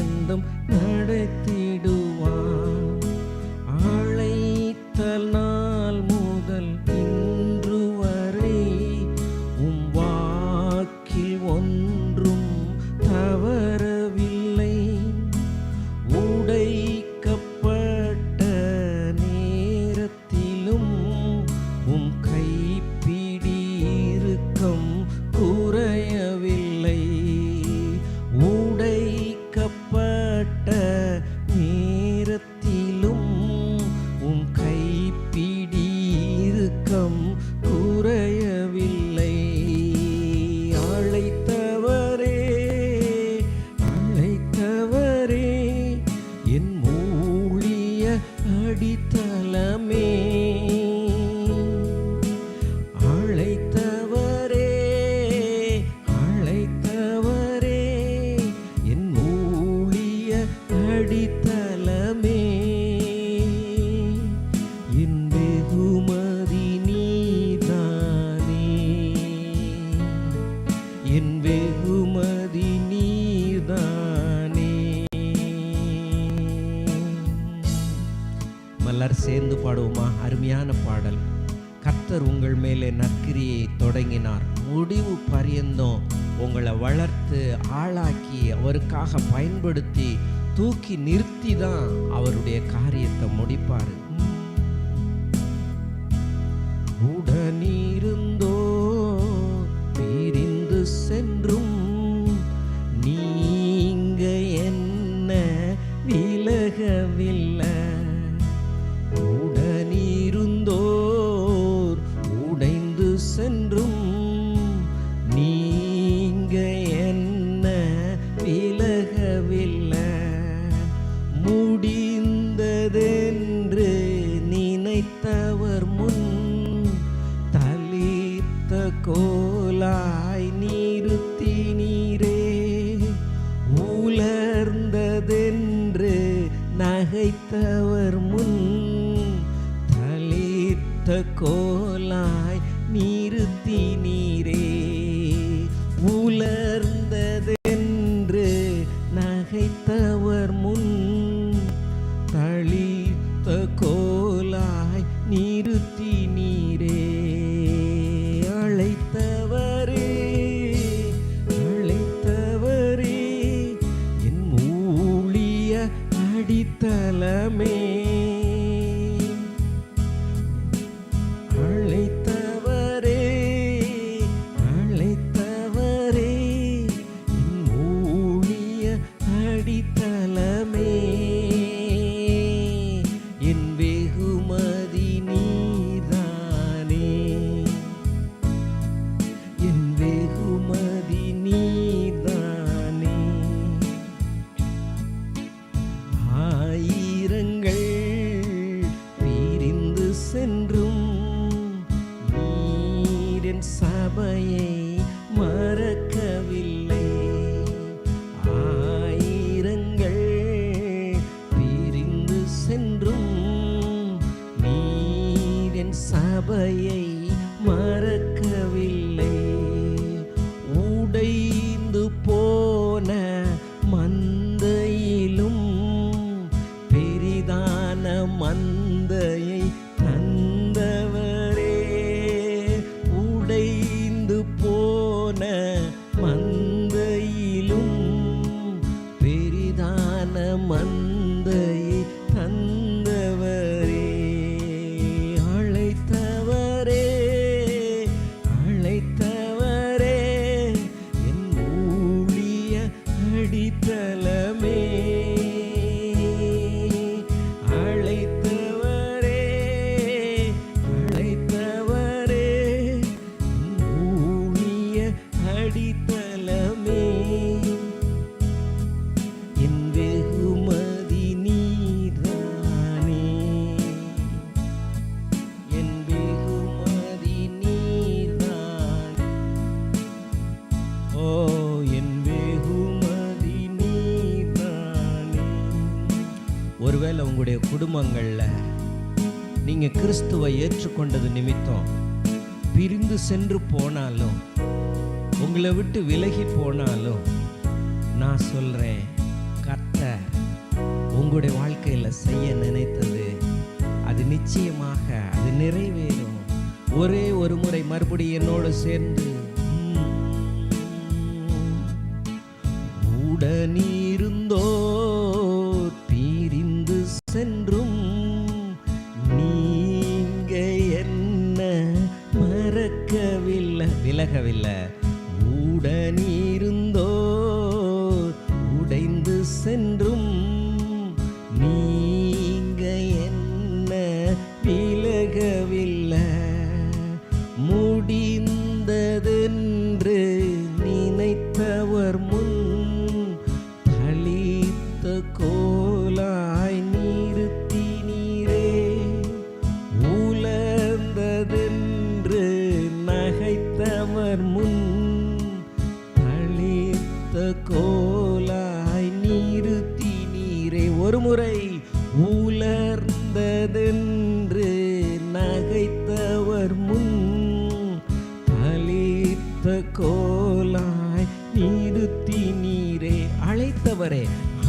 பரியந்தம் நடத்திடுவார். அழைத்த நாள் முதல் இன்று வரை உம் வாக்கில் ஒன்றும் தவறவில்லை. உடைக்கப்பட்ட நேரத்திலும் உம் கைப்பிடி இறுக்கம் குறையவில்லை. உடைக்கப்பட்ட நேரத்திலும் உம் கைப்பிடி இறுக்கம் குறையவில்லை. அழைத்தவரே அழைத்தவரே என் ஊழிய அடித்தளமே. அழைத்தவரே அழைத்தவரே என் ஊழிய அடித்தளமே. என் வெகுமதி நீதானே, என் வெகுமதி நீதானே. மலர் சேர்ந்து பாடுவோமா? அருமையான பாடல். கர்த்தர் உங்கள் மேலே நற்கிரியை தொடங்கினார், முடிவு பரியந்தம் உங்களை வளர்த்து ஆளாக்கி அவருக்காக பயன்படுத்தி தூக்கி நிறுத்தி தான் அவருடைய காரியத்தை முடிப்பார். உடனிருந்தோ பிரிந்து சென்றும் நீங்க என்ன விலகவில்லை. உடனிருந்தோர் உடைந்து சென்றும் நீங்க என்ன விலகவில்லை. முடிந்ததென்று நினைத்தவர் முன் தளிர்த்த கோலாய் நிறுத்தினீரே. உலர்ந்ததென்று நகைத்தவர் முன் தளிர்த்த கோலாய் நிறுத்தினீரே. உலர்ந்ததென்று நகைத்தவர் முன் தளிர்த்த கோலாய் நிறுத்தினீரே. அழைத்தவரே அழைத்தவரே என் ஊழிய அடித்தளமே. அழைத்தவரே அழைத்தவரே என் ஊழிய அடித்தளமே. என் வெகுமதி நீதானே, என் வெகுமதி நீதானே. ஆயிரங்கள் பிரிந்து சென்றும் நீரின் சபையை மறக்கவில்லை. ஆயிரங்கள் பிரிந்து சென்றும் நீரின் சபையை மறக்கவில்லை. உடைந்து போன மந்தையிலும் பெரிதான மந்தையை தந்தவரே. உடைந்து போன மந்தையிலும் பெரிதான மந்தையை தந்தவரே. அழைத்தவரே அழைத்தவரே என் ஊழிய அடித்தளமே. அழைத்தவரே அழைத்தவரே என் ஊழிய அடித்தளமே. என் வெகுமதி நீதானே, என் வெகுமதி நீதானே. ஓ என் வெகுமதி நீதானே. ஒருவேளை உங்களுடைய குடும்பங்களில் நீங்கள் கிறிஸ்துவை ஏற்றுக்கொண்டது நிமித்தம் பிரிந்து சென்று போனாலும், உங்களை விட்டு விலகி போனாலும், நான் சொல்கிறேன், கர்த்தர் உங்களுடைய வாழ்க்கையில் செய்ய நினைத்தது அது நிச்சயமாக அது நிறைவேறும். ஒரே ஒரு முறை மறுபடியும் என்னோடு சேர்ந்து உடனிருந்தோ பிரிந்து சென்றும் நீங்க என்ன மறக்கவில்லை விலகவில்லை. உடனிருந்தோ உடைந்து சென்றும் நீங்க என்ன விலகவில்லை. முடிந்ததென்று நினைத்தவர் முன் தளித்த கோலாய் நிறுத்தினீரே. உலர்ந்ததென்று நகைத்தவர் முன் தளித்த கோலாய் நிறுத்தினீரே. ஒரு முறை உலர்ந்ததென்று நகைத்தவர் முன் தளித்த கோலாய் நிறுத்தினீரே. அழைத்தவரே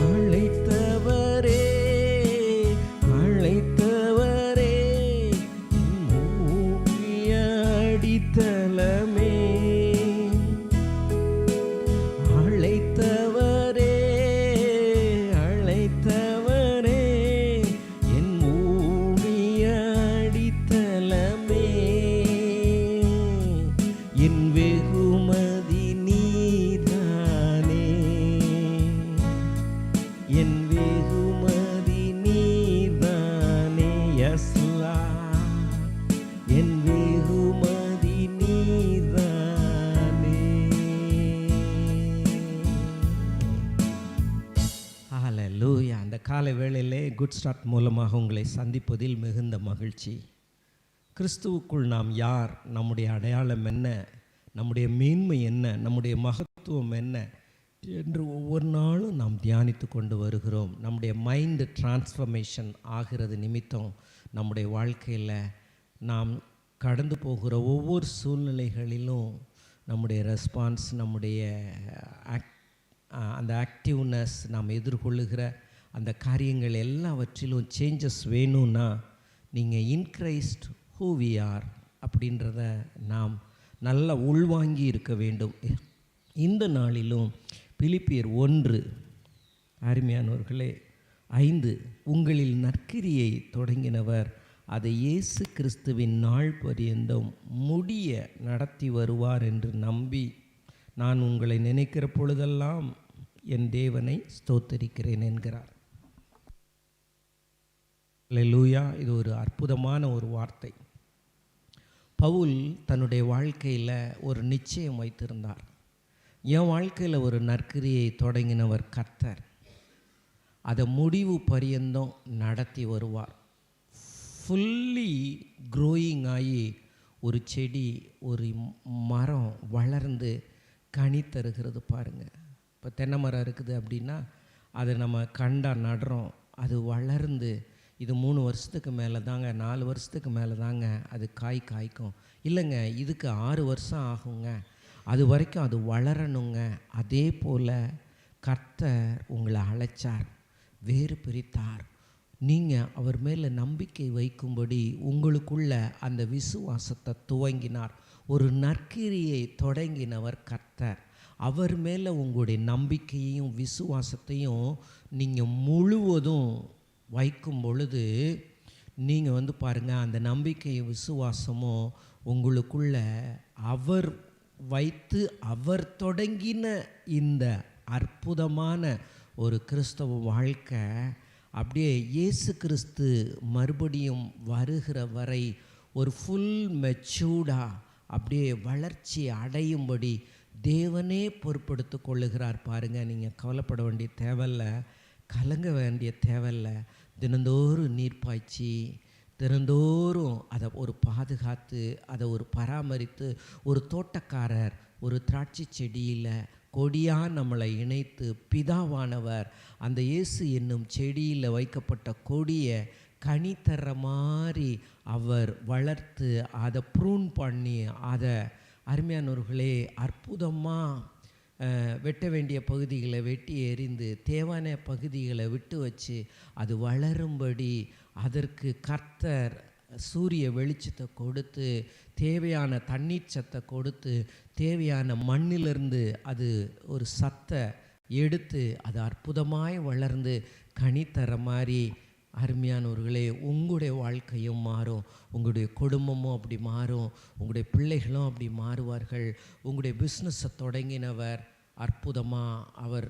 அழைத்தவரே அழைத்தவரே மூடிய அடித்தளமே. அழைத்தவரே அழைத்தவரே என் மூடிய அடித்தளமே. என் வெகுமதி நீதானே என் வெகுமதி நீதானே. யஸ்லா என் வெகுமதி நீதானே. ஹல்லேலூயா. அந்த காலை வேளையிலே குட் ஸ்டார்ட் மூலமாக உங்களை சந்திப்பதில் மிகுந்த மகிழ்ச்சி. கிறிஸ்துவுக்குள் நாம் யார், நம்முடைய அடையாளம் என்ன, நம்முடைய மேன்மை என்ன, நம்முடைய மகத்துவம் என்ன என்று ஒவ்வொரு நாளும் நாம் தியானித்து கொண்டு வருகிறோம். நம்முடைய மைண்டு டிரான்ஸ்ஃபர்மேஷன் ஆகிறது நிமித்தம் நம்முடைய வாழ்க்கையில் நாம் கடந்து போகிற ஒவ்வொரு சூழ்நிலைகளிலும் நம்முடைய ரெஸ்பான்ஸ், நம்முடைய அந்த ஆக்டிவ்னஸ், நாம் எதிர்கொள்ளுகிற அந்த காரியங்கள் எல்லாவற்றிலும் சேஞ்சஸ் வேணும்னா நீங்கள் in Christ who we are அப்படின்றத நாம் நல்லா உள்வாங்கி இருக்க வேண்டும். இந்த நாளிலும் பிலிப்பியர் 1 அருமையானவர்களே 5 உங்களில் நற்கிரியை தொடங்கினவர் அதை இயேசு கிறிஸ்துவின் நாள் பரியந்தம் முடிய நடத்தி வருவார் என்று நம்பி நான் உங்களை நினைக்கிற பொழுதெல்லாம் என் தேவனை ஸ்தோத்தரிக்கிறேன் என்கிறார். அல்லேலூயா. இது ஒரு அற்புதமான ஒரு வார்த்தை. பவுல் தன்னுடைய வாழ்க்கையில் ஒரு நிச்சயம் வைத்திருந்தார். என் வாழ்க்கையில் ஒரு நற்கிரியை தொடங்கினவர் கர்த்தர், அதை முடிவு பரியந்தம் நடத்தி வருவார். ஃபுல்லி க்ரோயிங் ஆகி ஒரு செடி, ஒரு மரம் வளர்ந்து கனி தருகிறது பாருங்கள். இப்போ தென்னை மரம் இருக்குது அப்படின்னா அதை நம்ம கண்டா நடுறோம், அது வளர்ந்து இது 3 வருஷத்துக்கு மேலே தாங்க, 4 வருஷத்துக்கு மேலே தாங்க அது காய்க்கும். இல்லைங்க, இதுக்கு 6 வருஷம் ஆகுங்க, அது வரைக்கும் அது வளரணுங்க. அதே போல் கர்த்தர் உங்களை அழைச்சார், வேறு பிரித்தார். நீங்கள் அவர் மேலே நம்பிக்கை வைக்கும்படி உங்களுக்குள்ள அந்த விசுவாசத்தை துவங்கினார். ஒரு நற்கிரியை தொடங்கினவர் கர்த்தர். அவர் மேலே உங்களுடைய நம்பிக்கையையும் விசுவாசத்தையும் நீங்கள் முழுவதும் வைக்கும் பொழுது நீங்கள் பாருங்கள், அந்த நம்பிக்கையும் விசுவாசமும் உங்களுக்குள்ள அவர் வைத்து அவர் தொடங்கின இந்த அற்புதமான ஒரு கிறிஸ்தவ வாழ்க்கை அப்படியே இயேசு கிறிஸ்து மறுபடியும் வருகிற வரை ஒரு ஃபுல் மெச்சூர்டாக அப்படியே வளர்ச்சி அடையும்படி தேவனே பொறுப்படுத்து கொள்ளுகிறார். பாருங்கள், நீங்கள் கவலைப்பட வேண்டிய தேவையில்லை, கலங்க வேண்டிய தேவையில்லை. தினந்தோறும் நீர் பாய்ச்சி தினந்தோறும் அதை ஒரு பாதுகாத்து அதை ஒரு பராமரித்து ஒரு தோட்டக்காரர் ஒரு திராட்சை செடியில் கொடியாக நம்மளை இணைத்து பிதாவானவர் அந்த இயேசு என்னும் செடியில் வைக்கப்பட்ட கொடியை கனி தர்ற மாதிரி அவர் வளர்த்து அதை ப்ரூன் பண்ணி அதை அருமையானவர்களே அற்புதமாக வெட்ட வேண்டிய பகுதிகளை வெட்டி எறிந்து தேவான பகுதிகளை விட்டு வச்சு அது வளரும்படி அதற்கு கர்த்தர் சூரிய வெளிச்சத்தை கொடுத்து தேவையான தண்ணீர் சத்தை கொடுத்து தேவையான மண்ணிலிருந்து அது ஒரு சத்தை எடுத்து அது அற்புதமாய் வளர்ந்து கனி தர மாதிரி அருமையானவர்களே உங்களுடைய வாழ்க்கையும் மாறும், உங்களுடைய குடும்பமும் அப்படி மாறும், உங்களுடைய பிள்ளைகளும் அப்படி மாறுவார்கள். உங்களுடைய பிஸ்னஸை தொடங்கினவர் அற்புதமாக அவர்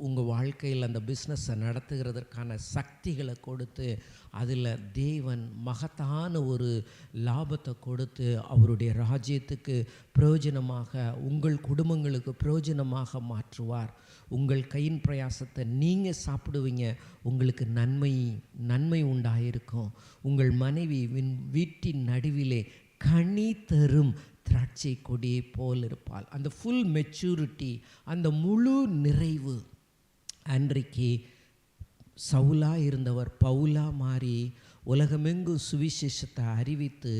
உங்கள் வாழ்க்கையில் அந்த பிஸ்னஸை நடத்துகிறதற்கான சக்திகளை கொடுத்து அதில் தேவன் மகத்தான ஒரு லாபத்தை கொடுத்து அவருடைய ராஜ்யத்துக்கு பிரயோஜனமாக உங்கள் குடும்பங்களுக்கு பிரயோஜனமாக மாற்றுவார். உங்கள் கையின் பிரயாசத்தை நீங்கள் சாப்பிடுவீங்க, உங்களுக்கு நன்மை உண்டாயிருக்கும். உங்கள் மனைவி வீட்டின் நடுவிலே கனி தரும் திராட்சை கொடியை போல் இருப்பாள். அந்த ஃபுல் மெச்சூரிட்டி, அந்த முழு நிறைவு. அன்றைக்கு சவுலா இருந்தவர் பவுலா மாறி உலகமெங்கும் சுவிசேஷத்தை அறிவித்து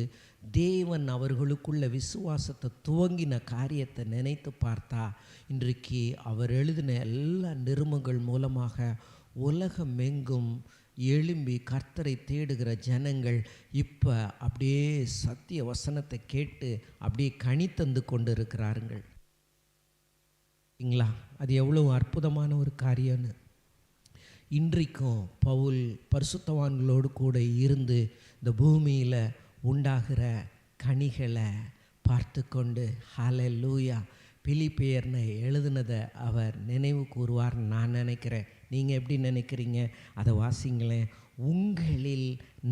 தேவன் அவர்களுக்குள்ள விசுவாசத்தை துவங்கின காரியத்தை நினைத்து பார்த்தா இன்றைக்கு அவர் எழுதின எல்லா நிருபங்கள் மூலமாக உலகமெங்கும் எழும்பி கர்த்தரை தேடுகிற ஜனங்கள் இப்போ அப்படியே சத்திய வசனத்தை கேட்டு அப்படியே கனி தந்து கொண்டு இருக்கிறார்கள். இல்லைங்களா? அது எவ்வளோ அற்புதமான ஒரு காரியம்னு. இன்றைக்கும் பவுல் பரிசுத்தவான்களோடு கூட இருந்து இந்த பூமியில் உண்டாகிற கனிகளை பார்த்து கொண்டு ஹல்லேலூயா பிலிப்பியர்னு எழுதுனதை அவர் நினைவு கூறுவார்னு நான் நினைக்கிறேன். நீங்கள் எப்படி நினைக்கிறீங்க? அதை வாசிங்களேன். உங்களில்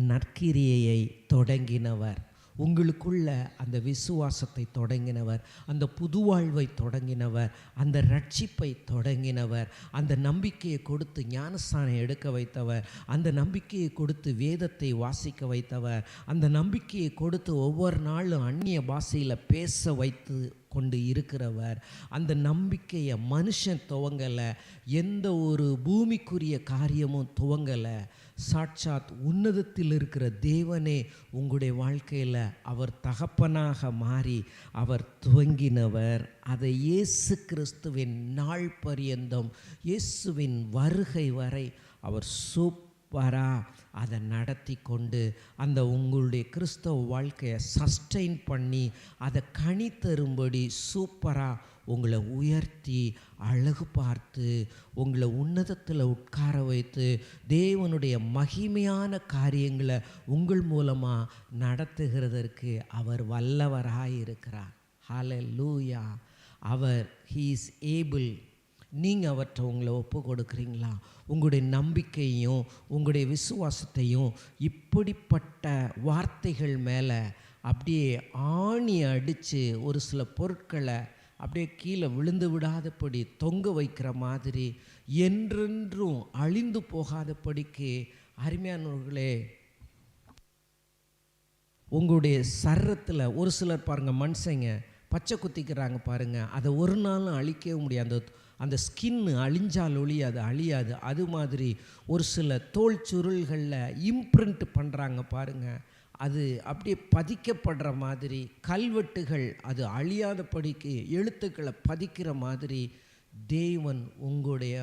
நற்கிரியையை தொடங்கினவர், உங்களுக்குள்ள அந்த விசுவாசத்தை தொடங்கினவர், அந்த புது வாழ்வை தொடங்கினவர், அந்த ரட்சிப்பை தொடங்கினவர், அந்த நம்பிக்கையை கொடுத்து ஞானஸ்தானம் எடுக்க வைத்தவர், அந்த நம்பிக்கையை கொடுத்து வேதத்தை வாசிக்க வைத்தவர், அந்த நம்பிக்கையை கொடுத்து ஒவ்வொரு நாளும் அந்நிய பாஷையில் பேச வைத்து கொண்டு இருக்கிறவர். அந்த நம்பிக்கையை மனுஷன் துவங்கலை, எந்த ஒரு பூமிக்குரிய காரியமும் துவங்கலை. சாட்சாத் உன்னதத்தில் இருக்கிற தேவனே உங்களுடைய வாழ்க்கையில் அவர் தகப்பனாக மாறி அவர் துவங்கினவர். அதை இயேசு கிறிஸ்துவின் நாள் பரியந்தம், இயேசுவின் வருகை வரை அவர் அதை நடத்தி கொண்டு அந்த உங்களுடைய கிறிஸ்தவ வாழ்க்கையை சஸ்டெயின் பண்ணி அதை கனி தரும்படி சூப்பராக உங்களை உயர்த்தி அழகு பார்த்து உங்களை உன்னதத்தில் உட்கார வைத்து தேவனுடைய மகிமையான காரியங்களை உங்கள் மூலமாக நடத்துகிறதற்கு அவர் வல்லவராக இருக்கிறார். ஹல்லேலூயா. He is able. நீங்கள் அவற்றை உங்களை ஒப்பு கொடுக்குறீங்களா? உங்களுடைய நம்பிக்கையும் உங்களுடைய விசுவாசத்தையும் இப்படிப்பட்ட வார்த்தைகள் மேலே அப்படியே ஆணி அடித்து ஒரு சில பொருட்களை அப்படியே கீழே விழுந்து விடாதபடி தொங்க வைக்கிற மாதிரி என்றென்றும் அழிந்து போகாதபடிக்கு அருமையானவர்களே உங்களுடைய சரீரத்தில் ஒரு சிலர் பாருங்கள், மனுஷங்க பச்சை குத்திக்கிறாங்க பாருங்கள், அதை ஒரு நாளும் அழிக்கவே முடியாது. அந்த ஸ்கின்னு அழிஞ்சால் ஒளி அது அழியாது. அது மாதிரி ஒரு சில தோல் சுருள்களில் இம்ப்ரிண்ட் பண்ணுறாங்க பாருங்கள், அது அப்படியே பதிக்கப்படுற மாதிரி கல்வெட்டுகள் அது அழியாதபடிக்கு எழுத்துக்களை பதிக்கிற மாதிரி தேவன் உங்களுடைய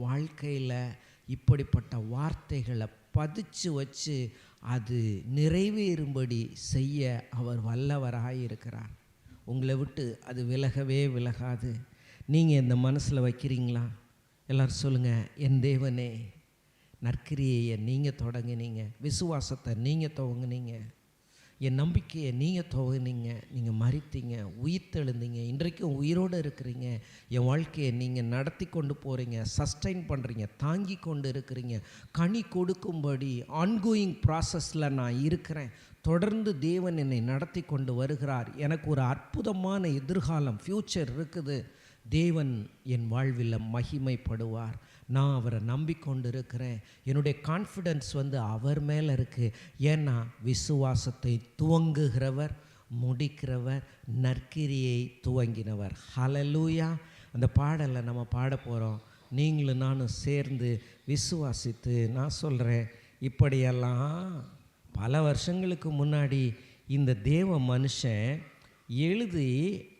வாழ்க்கையில் இப்படிப்பட்ட வார்த்தைகளை பதிச்சு வச்சு அது நிறைவேறும்படி செய்ய அவர் வல்லவராக இருக்கிறார். உங்களை விட்டு அது விலகவே விலகாது. நீங்கள் இந்த மனசில் வைக்கிறீங்களா? எல்லோரும் சொல்லுங்கள், என் தேவனே நற்கிரியையை நீங்கள் தொடங்கினீங்க, விசுவாசத்தை நீங்கள் துவங்குனீங்க, என் நம்பிக்கையை நீங்கள் துவங்குனீங்க, நீங்கள் மரித்தீங்க, உயிர்த்தெழுந்தீங்க, இன்றைக்கும் உயிரோடு இருக்கிறீங்க, என் வாழ்க்கையை நீங்கள் நடத்தி கொண்டு போகிறீங்க, சஸ்டைன் பண்ணுறீங்க, தாங்கி கொண்டு இருக்கிறீங்க, கனி கொடுக்கும்படி ஆன்கோயிங் ப்ராசஸில் நான் இருக்கிறேன், தொடர்ந்து தேவன் என்னை நடத்தி கொண்டு வருகிறார், எனக்கு ஒரு அற்புதமான எதிர்காலம் ஃப்யூச்சர் இருக்குது, தேவன் என் வாழ்வில் மகிமைப்படுவார், நான் அவரை நம்பிக்கொண்டு இருக்கிறேன், என்னுடைய கான்ஃபிடென்ஸ் அவர் மேலே இருக்குது. ஏன்னா விசுவாசத்தை துவங்குகிறவர் முடிக்கிறவர் நற்கிரியை துவங்கினவர். ஹல்லேலூயா. அந்த பாடலை நம்ம பாட போகிறோம். நீங்களும் நானும் சேர்ந்து விசுவாசித்து நான் சொல்கிறேன், இப்படியெல்லாம் பல வருஷங்களுக்கு முன்னாடி இந்த தேவ மனுஷன் எழுதி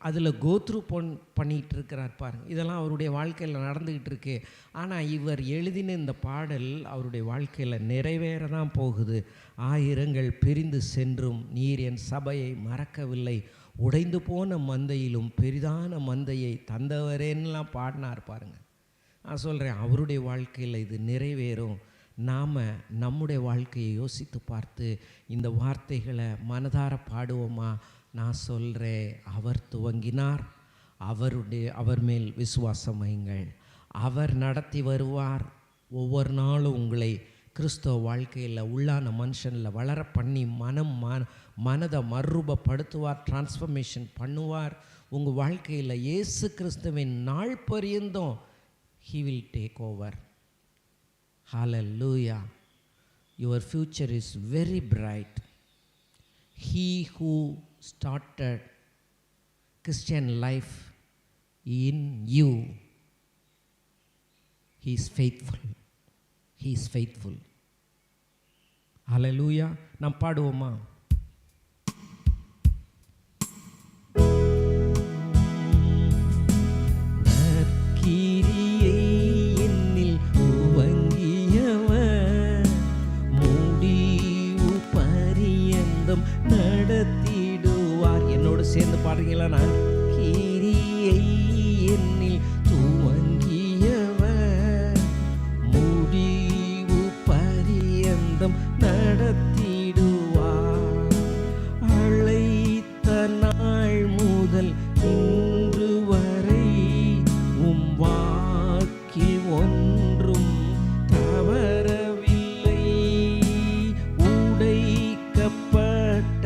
அதில் கோத்ரூ பண்ணிகிட்டு இருக்கிறார் பாருங்க. இதெல்லாம் அவருடைய வாழ்க்கையில் நடந்துக்கிட்டு இருக்கு. ஆனால் இவர் எழுதின இந்த பாடல் அவருடைய வாழ்க்கையில் நிறைவேற தான் போகுது. ஆயிரங்கள் பிரிந்து சென்றும் நீர் என் சபையை மறக்கவில்லை, உடைந்து போன மந்தையிலும் பெரிதான மந்தையை தந்தவரேன்னெலாம் பாடினார் பாருங்கள். நான் சொல்கிறேன், அவருடைய வாழ்க்கையில் இது நிறைவேறும். நாம் நம்முடைய வாழ்க்கையை யோசித்து பார்த்து இந்த வார்த்தைகளை மனதார பாடுவோமா? நான் சொல்கிறேன், அவர் துவங்கினார், அவர் மேல் விசுவாசம் வையுங்கள், அவர் நடத்தி வருவார். ஒவ்வொரு நாளும் உங்களை கிறிஸ்தவ வாழ்க்கையில் உள்ளான மனுஷனில் வளர பண்ணி மனதை மறுரூபப்படுத்துவார், டிரான்ஸ்ஃபர்மேஷன் பண்ணுவார். உங்கள் வாழ்க்கையில் இயேசு கிறிஸ்துவின் நாள் பரியந்தம் He will take over. Hallelujah. Your future is very bright. He who started Christian life in you, He is faithful. He is faithful. Hallelujah. நாம் பாடுவோமா? நடத்திடுவார். என்னோடு சேர்ந்து பாடுறீங்களா? நான் கிரியை என்னில் துவங்கியவர் முடிவு பரியந்தம் நடத்திடுவார். அழைத்த நாள் முதல் இன்று வரை உம் வாக்கில் ஒன்றும் தவறவில்லை. உடைக்கப்பட்ட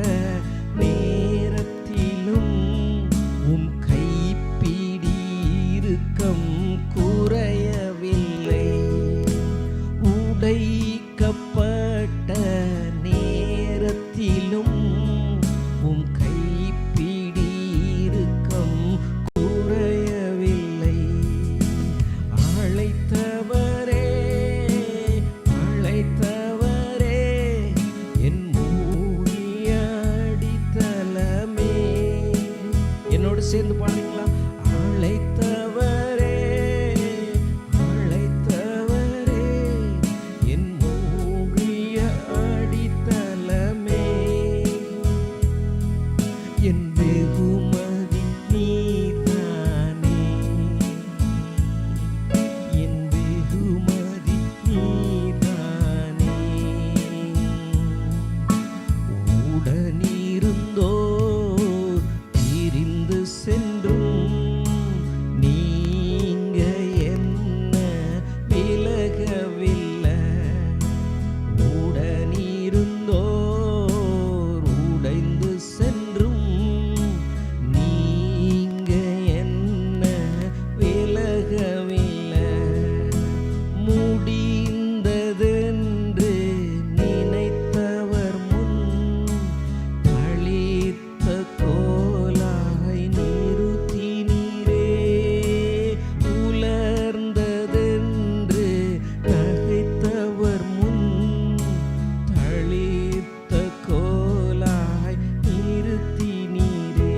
நேரத்திலும் உம் கைப்பிடி இறுக்கம் குறையவில்லை. உடைக்கப்பட்ட நேரத்திலும் உம் கைப்பிடி இறுக்கம் குறையவில்லை. அழைத்தவரே, அழைத்தவரே, என் மூடிய அடித்தளமே. என்னோடு சேர்ந்து பாடுங்களா? அழைத்தவரே, அழைத்தவரே, என் மூடிய அடித்தளமே. என் வெகுமதி நீதானே, என் வெகுமதி நீதானே. உடனிருந்தோர் பிரிந்து சென்றும் நீங்க என்ன விலகவில்லை. உடனிருந்தோர் உடைந்து சென்றும் நீங்க என்ன விலகவில்லை. முடிந்ததென்று நினைத்தவர் முன் தளித்த கோலாய் நிறுத்தினீரே. உலர்ந்ததென்று நகைத்தவர் முன் தளித்த கோலாய் நிறுத்தினீரே.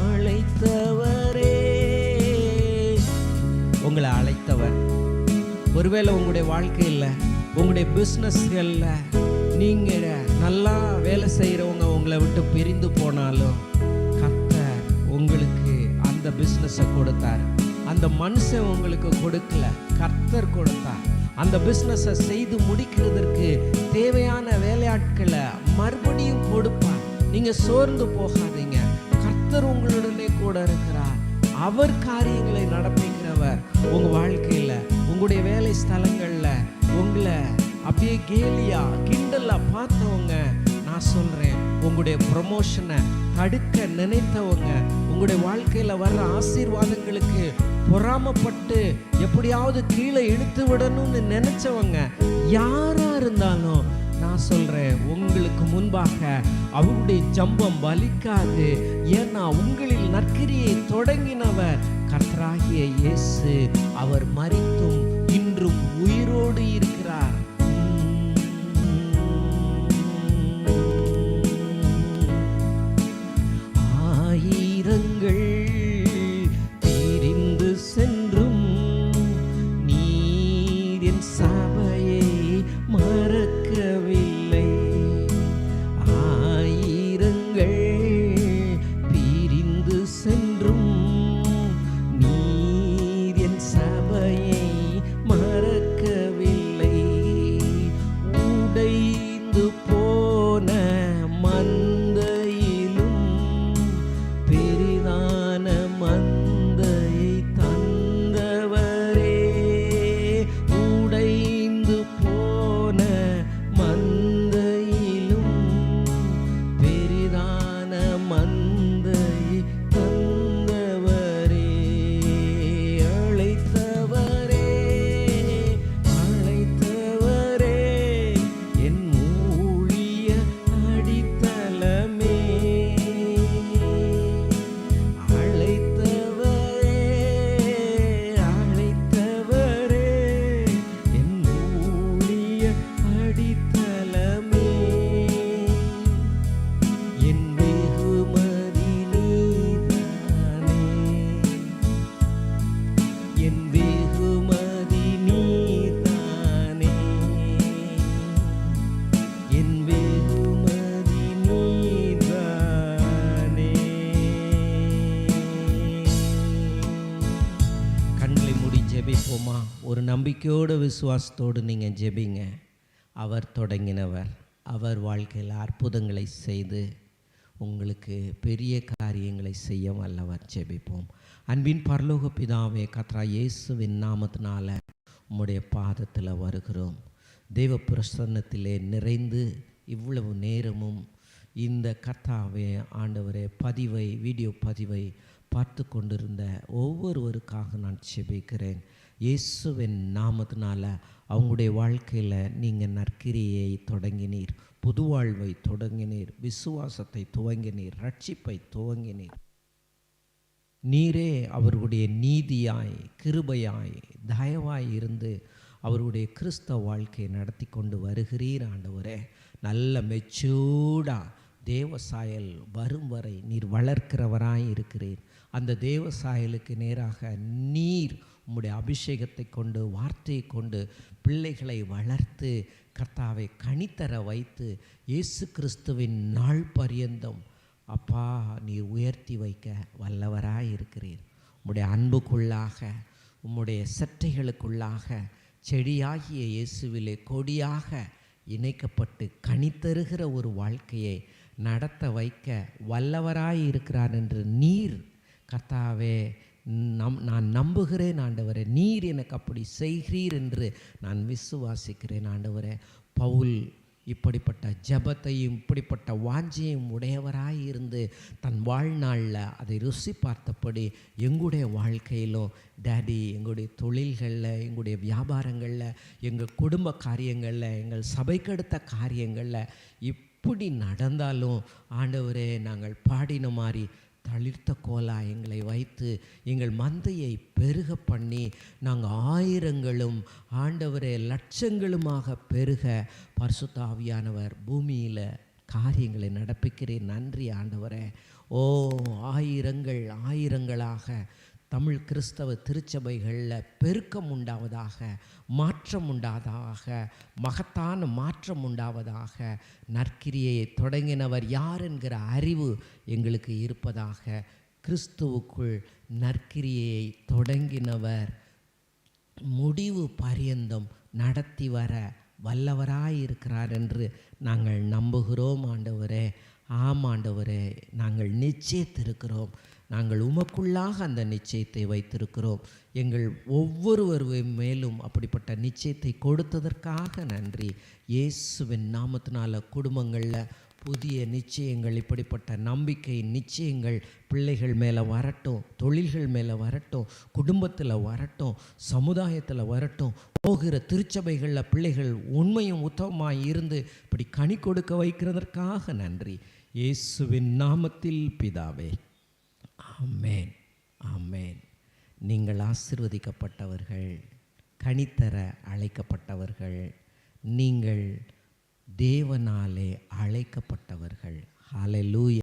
அழைத்தவரே, உங்களை அழைத்தவர். ஒருவேளை உங்களுடைய வாழ்க்கையில், உங்களுடைய பிஸ்னஸ்களில் நீங்கள் நல்லா வேலை செய்கிறவங்க உங்களை விட்டு பிரிந்து போனாலும் கர்த்தர் உங்களுக்கு அந்த பிஸ்னஸை கொடுத்தார். அந்த மனுஷன் உங்களுக்கு கொடுக்கல, கர்த்தர் கொடுத்தார். அந்த பிஸ்னஸை செய்து முடிக்கிறதற்கு தேவையான வேலையாட்களை மறுபடியும் கொடுப்பார். நீங்கள் சோர்ந்து போகாதீங்க. கர்த்தர் உங்களுடனே கூட இருக்கிறார். அவர் காரியங்களை நடப்பிக்கிறவர். உங்கள் வாழ்க்கையில், உங்களுடைய வேலை ஸ்தலங்களில் உங்களை அப்படியே கேலியா கிண்டலா பார்த்தவங்க, நான் சொல்கிறேன், உங்களுடைய ப்ரமோஷனை தடுக்க நினைத்தவங்க, உங்களுடைய வாழ்க்கையில் வர்ற ஆசீர்வாதங்களுக்கு பொறாமப்பட்டு எப்படியாவது கீழே இழுத்து விடணும்னு நினைச்சவங்க யாராக இருந்தாலும், நான் சொல்கிறேன், உங்களுக்கு முன்பாக அவருடைய ஜம்பம் வலிக்காது. ஏன்னா உங்களில் நற்கிரியை தொடங்கினவர் கர்த்தராகிய இயேசு. அவர் மரித்தும் இன்றும் உயிரோடு இருக்கிறார். நம்பிக்கையோடு விசுவாசத்தோடு நீங்கள் ஜெபிங்க. அவர் தொடங்கினவர். அவர் வாழ்க்கையில் அற்புதங்களை செய்து உங்களுக்கு பெரிய காரியங்களை செய்ய வல்லவர். ஜெபிப்போம். அன்பின் பரலோக பிதாவே, கர்த்தராகிய இயேசுவின் நாமத்தினால உம்முடைய பாதத்தில் வருகிறோம். தேவ பிரசன்னத்திலே நிறைந்து இவ்வளவு நேரமும் இந்த கர்த்தாவே ஆண்டவரே வீடியோ பதிவை பார்த்து கொண்டிருந்த ஒவ்வொருவருக்காக நான் ஜெபிக்கிறேன். இயேசுவின் நாமத்தினால அவங்களுடைய வாழ்க்கையில் நீங்கள் நற்கிரியை தொடங்கினீர், புது வாழ்வை தொடங்கினீர், விசுவாசத்தை துவங்கினீர், ரட்சிப்பை துவங்கினீர். நீரே அவர்களுடைய நீதியாய், கிருபையாய், தயவாய் இருந்து அவருடைய கிறிஸ்தவ வாழ்க்கையை நடத்தி கொண்டு வருகிறீர். ஆண்டவரே, நல்ல மெச்சூர்டாக தேவசாயல் வரும் வரை நீர் வளர்க்கிறவராய் இருக்கிறீர். அந்த தேவசாயலுக்கு நேராக நீர் உம்முடைய அபிஷேகத்தை கொண்டு, வார்த்தையை கொண்டு பிள்ளைகளை வளர்த்து கர்த்தாவை கனித்தர வைத்து இயேசு கிறிஸ்துவின் நாள் பரியந்தம் அப்பா நீர் உயர்த்தி வைக்க வல்லவராய் இருக்கிறீர். உம்முடைய அன்புக்குள்ளாக, உம்முடைய செட்டைகளுக்குள்ளாக செடியாகிய இயேசுவிலே கொடியாக இணைக்கப்பட்டு கனித்தருகிற ஒரு வாழ்க்கையை நடத்த வைக்க வல்லவராய் இருக்கிறார் என்று நீர் கர்த்தாவே நான் நம்புகிறேன். ஆண்டவரே, நீர் எனக்கு அப்படி செய்கிறீர் என்று நான் விசுவாசிக்கிறேன். ஆண்டவரே, பவுல் இப்படிப்பட்ட ஜெபத்தையும் இப்படிப்பட்ட வாஞ்சையும் உடையவராய் இருந்து தன் வாழ்நாளில் அதை ருசி பார்த்தபடி எங்களுடைய வாழ்க்கையிலும் டேடி, எங்களுடைய தொழில்களில், எங்களுடைய வியாபாரங்களில், எங்கள் குடும்ப காரியங்களில், எங்கள் சபைக்கடுத்த காரியங்களில் இப்படி நடந்தாலும் ஆண்டவரே, நாங்கள் பாடின மாதிரி தளிர்த்த கோலா எங்களை வைத்து எங்கள் மந்தையை பெருக பண்ணி நாங்கள் ஆயிரங்களும் ஆண்டவரே லட்சங்களுமாக பெருக பரிசுத்த ஆவியானவர் பூமியில் காரியங்களை நடப்பிக்கிறேன். நன்றி ஆண்டவரே. ஓ, ஆயிரங்கள் ஆயிரங்களாக தமிழ் கிறிஸ்தவ திருச்சபைகளில் பெருக்கம் உண்டாவதாக, மாற்றம் உண்டாவதாக, மகத்தான மாற்றம் உண்டாவதாக. நற்கிரியை தொடங்கினவர் யார் என்கிற அறிவு எங்களுக்கு இருப்பதாக. கிறிஸ்துவுக்குள் நற்கிரியை தொடங்கினவர் முடிவு பரியந்தம் நடத்தி வர வல்லவராயிருக்கிறார் என்று நாங்கள் நம்புகிறோம். ஆண்டவரே, ஆமாண்டவரே, நாங்கள் நிச்சயித்திருக்கிறோம். நாங்கள் உமக்குள்ளாக அந்த நிச்சயத்தை வைத்திருக்கிறோம். எங்கள் ஒவ்வொருவர் மேலும் அப்படிப்பட்ட நிச்சயத்தை கொடுத்ததற்காக நன்றி. இயேசுவின் நாமத்தினால குடும்பங்களில் புதிய நிச்சயங்கள், இப்படிப்பட்ட நம்பிக்கை நிச்சயங்கள் பிள்ளைகள் மேலே வரட்டும், தொழில்கள் மேலே வரட்டும், குடும்பத்தில் வரட்டும், சமுதாயத்தில் வரட்டும். போகிற திருச்சபைகளில் பிள்ளைகள் உண்மையும் உத்தமமாக இருந்து இப்படி கனி கொடுக்க வைக்கிறதற்காக நன்றி. இயேசுவின் நாமத்தில் பிதாவே, ஆமேன், ஆமேன். நீங்கள் ஆசீர்வதிக்கப்பட்டவர்கள், கனித்தர அழைக்கப்பட்டவர்கள், நீங்கள் தேவனாலே அழைக்கப்பட்டவர்கள். ஹல்லேலூயா.